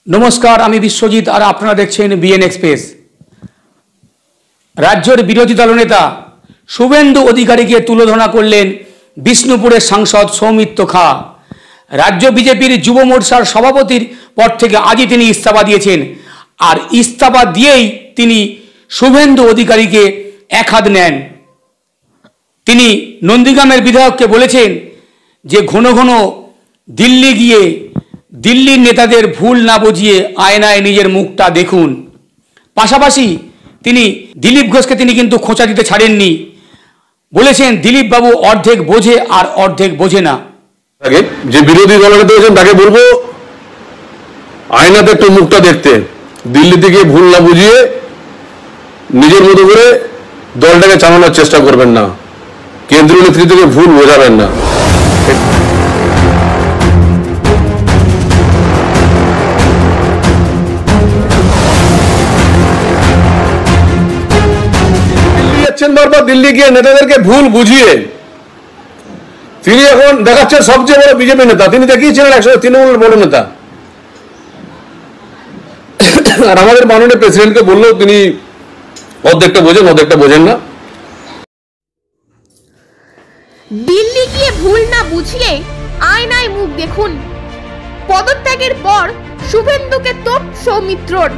नमस्कार आमी विश्वजित और आपनारा देखছেন बीएन एक्सप्रेस। राज्येर बिरोधी दलनेता शुभेन्दु अधिकारीके तुले धरा करलेन विष्णुपुरेर सांसद सौमित्र खा। राज्य बीजेपीर युव मोर्चार सभापतिर पद थेके आजই তিনি इस्तीफा दिएছেন और इस्तीफा दिएই তিনি शुभेन्दु अधिकारीके एक हाथ नेন। তিনি नंदीग्रामेर विधायकके বলেছেন যে ঘন ঘন दिल्ली গিয়ে दिल्लीर नेतादेर भूल ना बुझिए आयनाय निजेर मुखटा देखुन। पाशापाशी तिनी दिलीप घोषके तिनी किन्तु खोचा दिते छाड़ेननि। बोलेছেন दिलीप बाबू अर्धेक बोझे और अर्धेक बोझे ना। যে বিরোধী দলনেতা আছেন তাকে বলবো আয়নাতে একটু মুখটা দেখতে, দিল্লি থেকে ভুল না বুঝিয়ে নিজের মতো করে দলটাকে চালানোর চেষ্টা করবেন না, কেন্দ্রীয় নেতৃত্বকে ভুল বোঝাবেন না। বারবার দিল্লি গিয়ে নেতাদেরকে ভুল বুঝিয়ে তিনি এখন দেখাচ্ছেন সবচেয়ে বড় বিজেপি নেতা। তিনি দেখিয়েছিলেন একসময় তৃণমূলের বড় নেতা। আর আমাদের মাননীয় প্রেসিডেন্টকে বললেও তিনি অর্ধেকটা বোঝেন অর্ধেকটা বোঝেন না। দিল্লি গিয়ে ভুল না বুঝিয়ে আয়নায় মুখ দেখুন। পদত্যাগের পর শুভেন্দুকে তোপ সৌমিত্রর।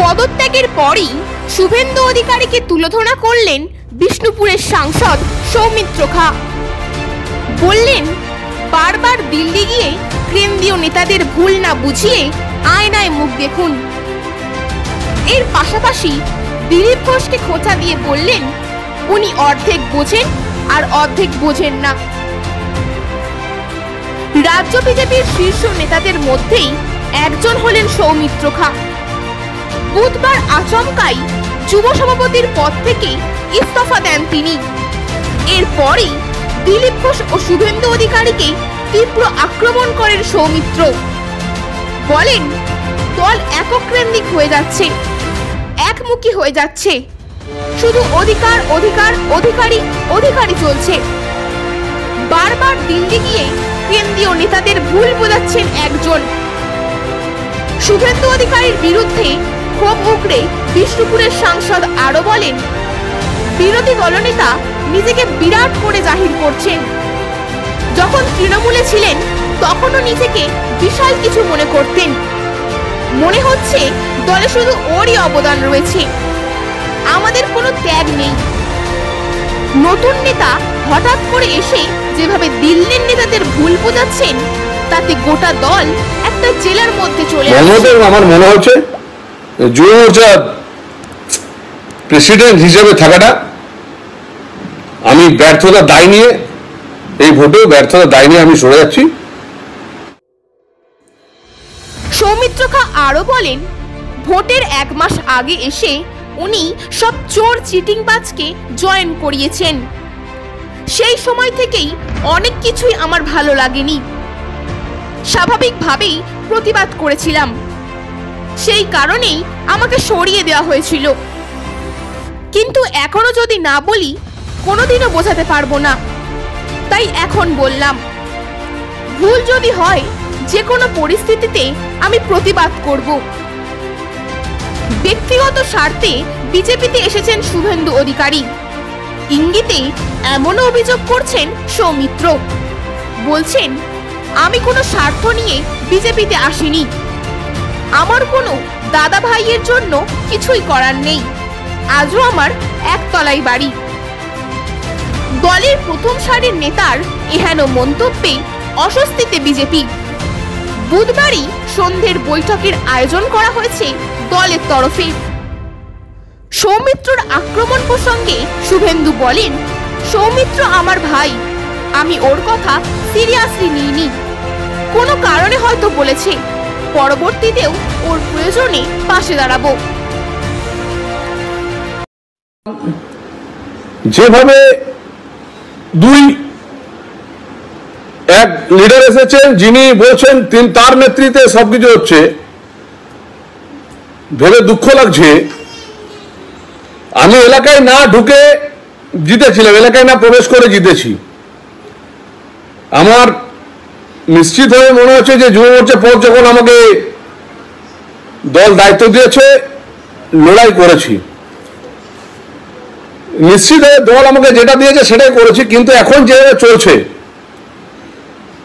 পদত্যাগের পরই শুভেন্দু অধিকারীকে তুলোধনা করলেন বিষ্ণুপুরের সাংসদ সৌমিত্র খা। বললেন বারবার দিল্লি গিয়ে কেন্দ্রীয় নেতাদের ভুল না বুঝিয়ে আয়নায় মুখ দেখুন। এর পাশাপাশি দিলীপ ঘোষকে খোঁচা দিয়ে বললেন উনি অর্ধেক বোঝেন আর অর্ধেক বোঝেন না। রাজ্য বিজেপির শীর্ষ নেতাদের মধ্যেই একজন হলেন সৌমিত্র খা। বুধবার আচমকাই যুব সভাপতির পদ থেকে ইস্তফা দেন তিনি। এরপরই দিলীপ ঘোষ ও শুভেন্দু অধিকারীকে তীব্র আক্রমণ করেন সৌমিত্র। বলেন দল এককেন্দ্রিক হয়ে যাচ্ছে, একমুখী হয়ে যাচ্ছে, শুধু অধিকার অধিকার অধিকারী অধিকারী চলছে। বারবার দিল্লি গিয়ে কেন্দ্রীয় নেতাদের ভুল বোঝাচ্ছেন একজন। শুভেন্দু অধিকারীর বিরুদ্ধে ক্ষোভ উগরে বিষ্ণুপুরের সাংসদ আরো বলেন বিরোধী দলনেতা নিজেকে বিরাট করে জাহির করছেন। যখন তৃণমূলে ছিলেন তখনও নিজেকে বিশাল কিছু মনে করতেন। মনে হচ্ছে দলে শুধু ওরই অবদান রয়েছে, আমাদের কোনো ত্যাগ নেই। নতুন নেতা হঠাৎ করে এসে যেভাবে দিল্লির নেতাদের ভুল বোঝাচ্ছেন তাতে গোটা দল একটা জেলার মধ্যে চলে আসছে। আমার মনে হচ্ছে যুব মোর্চার প্রেসিডেন্ট হিসেবে থাকাটা আমি ব্যর্থতার দায় নিয়ে এই ভোটেও ব্যর্থতার দায় নিয়ে আমি সরে যাচ্ছি। সৌমিত্র খা আরো বলেন ভোটের এক মাস আগে এসে উনি সব চোর চিটিংবাজকে জয়েন করিয়েছেন। সেই সময় থেকেই অনেক কিছুই আমার ভালো লাগেনি, স্বাভাবিকভাবেই প্রতিবাদ করেছিলাম। সেই কারণেই আমাকে সরিয়ে দেওয়া হয়েছিল। কিন্তু এখনো যদি না বলি কোনোদিনও বোঝাতে পারবো না, তাই এখন বললাম। ভুল যদি হয় যে কোনো পরিস্থিতিতে আমি প্রতিবাদ করব। ব্যক্তিগত স্বার্থে বিজেপিতে এসেছেন শুভেন্দু অধিকারী, ইঙ্গিতে এমনও অভিযোগ করছেন সৌমিত্র। বলছেন আমি কোনো স্বার্থ নিয়ে বিজেপিতে আসিনি, আমার কোনো দাদা ভাইয়ের জন্য কিছুই করার নেই, আজও আমার একতলাই বাড়ি। দলের প্রথম সারির নেতার এহেন মন্তব্যে অস্বস্তিতে বিজেপি। বুধবারই সন্ধ্যের বৈঠকের আয়োজন করা হয়েছে দলের তরফে। সৌমিত্রর আক্রমণ প্রসঙ্গে শুভেন্দু বলেন সৌমিত্র আমার ভাই, আমি ওর কথা সিরিয়াসলি নিইনি। কোনো কারণে হয়তো বলেছে, পরবর্তীতেও ওর প্রয়োজনে পাশে দাঁড়াবো। যেভাবে এক লিডার এসেছেন যিনি বলছেন তার নেতৃত্বে সবকিছু হচ্ছে, ভেবে দুঃখ লাগছে। আমি এলাকায় না ঢুকে জিতেছিলাম, এলাকায় না প্রবেশ করে জিতেছি। আমার নিশ্চিতভাবে মনে হচ্ছে যে যুব মোর্চা পর যখন আমাকে দল দায়িত্ব দিয়েছে, লড়াই করেছি। নিশ্চিতভাবে দল আমাকে যেটা দিয়েছে সেটাই করেছি, কিন্তু এখন যেভাবে চলছে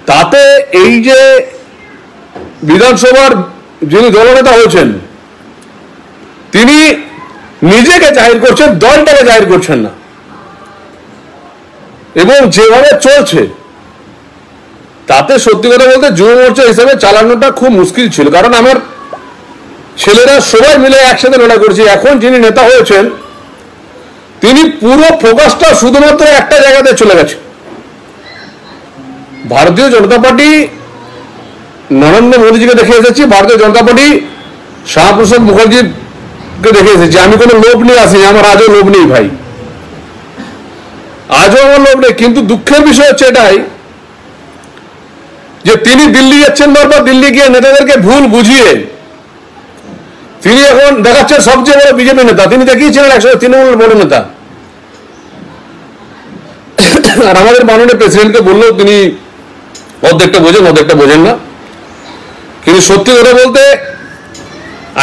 তাতে এই যে বিধানসভার যিনি দলনেতা হয়েছেন তিনি নিজেকে জাহির করছেন, দলটাকে জাহির করছেন না, এবং যেভাবে চলছে তাতে সত্যি কথা বলতে যুব মোর্চা হিসাবে চালানোটা খুব মুশকিল ছিল। কারণ আমার ছেলেরা সবাই মিলে একসাথে লড়াই করেছে। এখন যিনি নেতা হয়েছেন তিনি পুরো ফোকাসটা শুধুমাত্র একটা জায়গাতে চলে গেছে। ভারতীয় জনতা পার্টি নরেন্দ্র মোদীজিকে দেখে এসেছি, ভারতীয় জনতা পার্টি শ্যামাপ্রসাদ মুখার্জিকে দেখে এসেছি। আমি কোনো লোভ নিয়ে আসিনি, আমার আজও লোভ নেই ভাই, আজও আমার লোভ নেই। কিন্তু দুঃখের বিষয় হচ্ছে এটাই যে তিনি দিল্লি যাচ্ছেন, বারবার দিল্লি গিয়ে নেতাদেরকে ভুল বুঝিয়ে তিনি এখন দেখাচ্ছেন সবচেয়ে বড় বিজেপি নেতা। তিনি দেখিয়েছিলেন একসময় তৃণমূলের বড় নেতা। আর আমাদের মাননীয় প্রেসিডেন্টকে বললেও তিনি অর্ধেকটা বোঝেন, অর্ধেকটা বোঝেন না। কিন্তু সত্যি কথা বলতে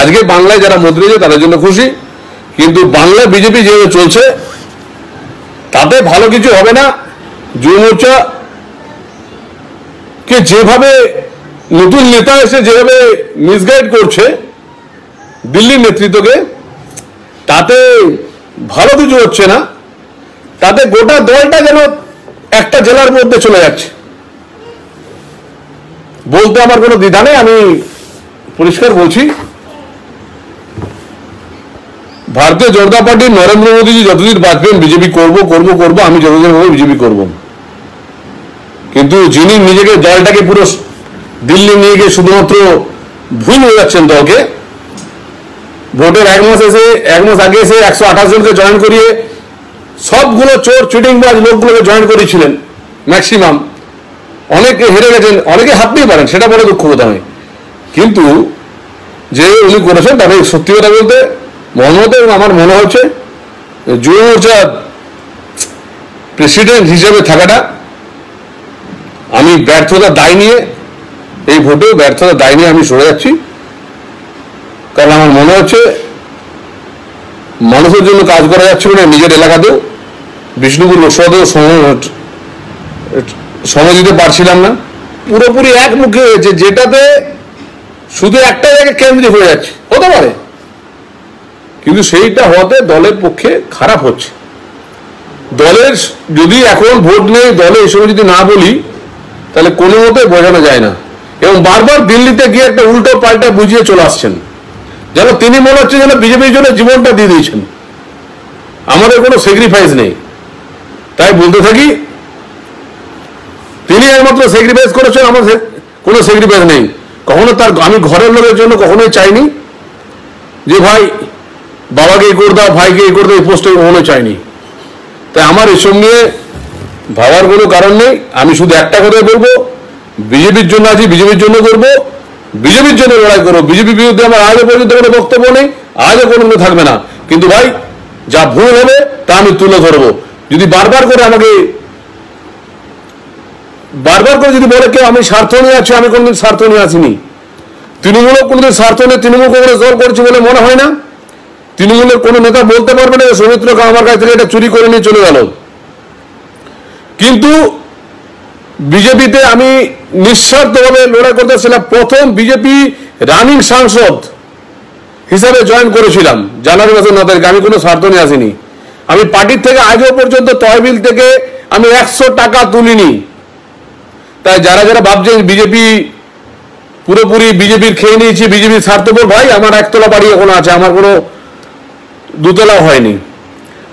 আজকে বাংলায় যারা মন্ত্রী হয়েছে তাদের জন্য খুশি, কিন্তু বাংলায় বিজেপি যেভাবে চলছে তাতে ভালো কিছু হবে না। যুব মোর্চা কে যেভাবে নতুন নেতা এসে যেভাবে মিসগাইড করছে দিল্লির নেতৃত্বকে, তাতে ভালো কিছু হচ্ছে না। তাতে গোটা দলটা যেন একটা জেলার মধ্যে চলে যাচ্ছে। বলতে আমার কোনো দ্বিধা নেই, আমি পরিষ্কার বলছি, ভারতীয় জনতা পার্টি নরেন্দ্র মোদীজি যতদিন বাঁচবেন বিজেপি করব করব করব, আমি যতদিন হবো বিজেপি করব। কিন্তু যিনি নিজেকে দলটাকে পুরো দিল্লি নিয়ে গিয়ে শুধুমাত্র ভুল হয়ে যাচ্ছেন দলকে, ভোটের এক মাস আগে এসে 128 জনকে জয়েন করিয়ে সবগুলো চোর চিটিংবাজ লোকগুলোকে জয়েন করিয়েছিলেন ম্যাক্সিমাম। অনেকে হেরে গেছেন, অনেকে হারতেই পারেন, সেটা বড় দুঃখ কথা নয়। কিন্তু যে উনি করেছেন তাতে সত্যি কথা বলতে মনমত, এবং আমার মনে হচ্ছে যুব মোর্চা প্রেসিডেন্ট হিসেবে থাকাটা আমি ব্যর্থতার দায় নিয়ে, এই ভোটেও ব্যর্থতার দায় নিয়ে আমি সরে যাচ্ছি। কারণ আমার মনে হচ্ছে মানুষের জন্য কাজ করা যাচ্ছিল না, নিজের এলাকাতেও বিষ্ণুপুর লোকসভাতেও সময় দিতে পারছিলাম না। পুরোপুরি একমুখী হয়েছে, যেটাতে শুধু একটা জায়গায় কেন্দ্রিক হয়ে যাচ্ছে। হতে পারে, কিন্তু সেইটা হতে দলের পক্ষে খারাপ হচ্ছে। দলের যদি এখন ভোট নেই, দলে এই সময় যদি না বলি তাহলে কোনো মতে বোঝানো যায় না। এবং বারবার দিল্লিতে গিয়ে একটা উল্টো পাল্টা বুঝিয়ে চলে আসছেন, যেন তিনি মনে হচ্ছে যেন বিজেপির জন্য জীবনটা দিয়ে দিয়েছেন। আমাদের কোনো স্যাক্রিফাইস নেই। তাই বলতে থাকি, তিনি একমাত্র স্যাক্রিফাইস করেছেন, আমার কোনো স্যাক্রিফাইস নেই। কখনো তার আমি ঘরের লোকের জন্য কখনোই চাইনি যে ভাই বাবাকে এই করে দাও, ভাইকে এই করে দাও, এই পোস্টে কখনো চাইনি। তাই আমার এসব নিয়ে ভাবার কোনো কারণ নেই। আমি শুধু একটা কথাই বলবো, বিজেপির জন্য আছি, বিজেপির জন্য করবো, বিজেপির জন্য লড়াই করবো। বিজেপির বিরুদ্ধে আমার আজও পর্যন্ত কোনো বক্তব্য নেই, আজও কোনো থাকবে না। কিন্তু ভাই যা ভুল হবে তা আমি তুলে ধরবো। যদি বারবার করে যদি বলে কেউ আমি স্বার্থ নিয়ে আছি, আমি কোনোদিন স্বার্থ নিয়ে আসিনি। তৃণমূলও কোনোদিন স্বার্থ নিয়ে তৃণমূল কংগ্রেস দল করছে বলে মনে হয় না। তৃণমূলের কোনো নেতা বলতে পারবে না সৌমিত্র খাঁ আমার কাছ থেকে এটা চুরি করে নিয়ে চলে গেল। কিন্তু বিজেপিতে আমি নিঃস্বার্থভাবে লড়াই করতেছিলাম। প্রথম বিজেপি রানিং সাংসদ হিসাবে জয়েন করেছিলাম জানুয়ারি মাসের 9 তারিখে। আমি কোনো স্বার্থ নিয়ে আসিনি। আমি পার্টির থেকে আজও পর্যন্ত তহবিল থেকে আমি 100 টাকা তুলিনি। তাই যারা যারা ভাবছেন বিজেপি পুরোপুরি বিজেপির খেয়ে নিয়েছি, বিজেপির স্বার্থপর, ভাই আমার একতলা বাড়ি এখন আছে, আমার কোনো দুতলা হয়নি।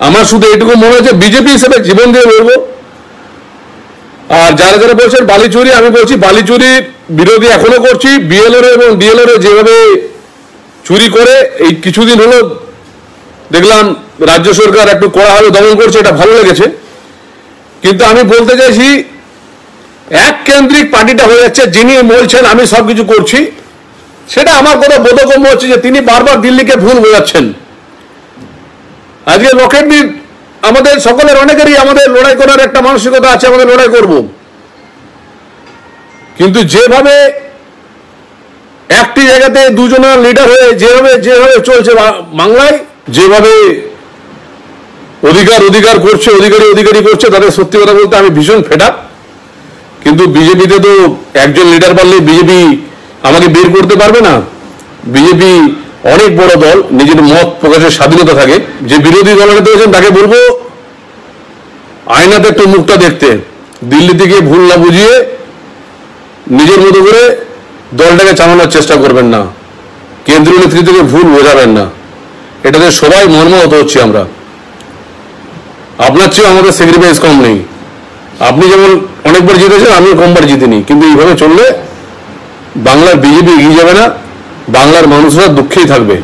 আমার শুধু এটুকু মনে হচ্ছে বিজেপি হিসেবে জীবন দিয়ে লড়বো। আর যারা যারা বলছেন বালি চুরি, আমি বলছি বালি চুরির বিরোধী এখনো করছি। বিএলআর এবং ডিএলআর যেভাবে চুরি করে এই কিছুদিন হলো দেখলাম রাজ্য সরকার একটু কড়াভাবে দমন করছে, এটা ভালো লেগেছে। কিন্তু আমি বলতে চাইছি এক কেন্দ্রিক পার্টিটা হয়ে যাচ্ছে। যিনি বলছেন আমি সবকিছু করছি, সেটা আমার কথা বোধগম্য হচ্ছে যে তিনি বারবার দিল্লিকে ভুল বোঝাচ্ছেন। আজকে লকেট নিয়ে আমাদের সকলের অনেকেরই আমাদের লড়াই করার একটা মানসিকতা আছে, আমাদের লড়াই করব, কিন্তু যেভাবে একটি জায়গাতে দুজনের লিডার হয়ে যেভাবে চলছে বাংলায়, যেভাবে অধিকার করছে, অধিকারী করছে, তাদের সত্যি কথা বলতে আমি ভীষণ ফেড আপ। কিন্তু বিজেপিতে তো একজন লিডার পারলে বিজেপি আমাকে বের করতে পারবে না। বিজেপি অনেক বড় দল, নিজের মত প্রকাশের স্বাধীনতা থাকে। যে বিরোধী দলনেতা হয়েছেন তাকে বলবো আয়নাতে একটু মুখটা দেখতে, দিল্লিতে গিয়ে ভুল না বুঝিয়ে নিজের মতো করে দলটাকে চালানোর চেষ্টা করবেন না, কেন্দ্রীয় নেতৃত্বকে ভুল বোঝাবেন না। এটাতে সবাই মর্মাহত হচ্ছে আমরা। আপনার চেয়ে আমাদের স্যাক্রিফাইস কম নেই। আপনি যেমন অনেকবার জিতেছেন, আমিও কমবার জিতিনি, কিন্তু এইভাবে চললে বাংলার বিজেপি এগিয়ে যাবে না, বাংলার মানুষরা দুঃখেই থাকবে।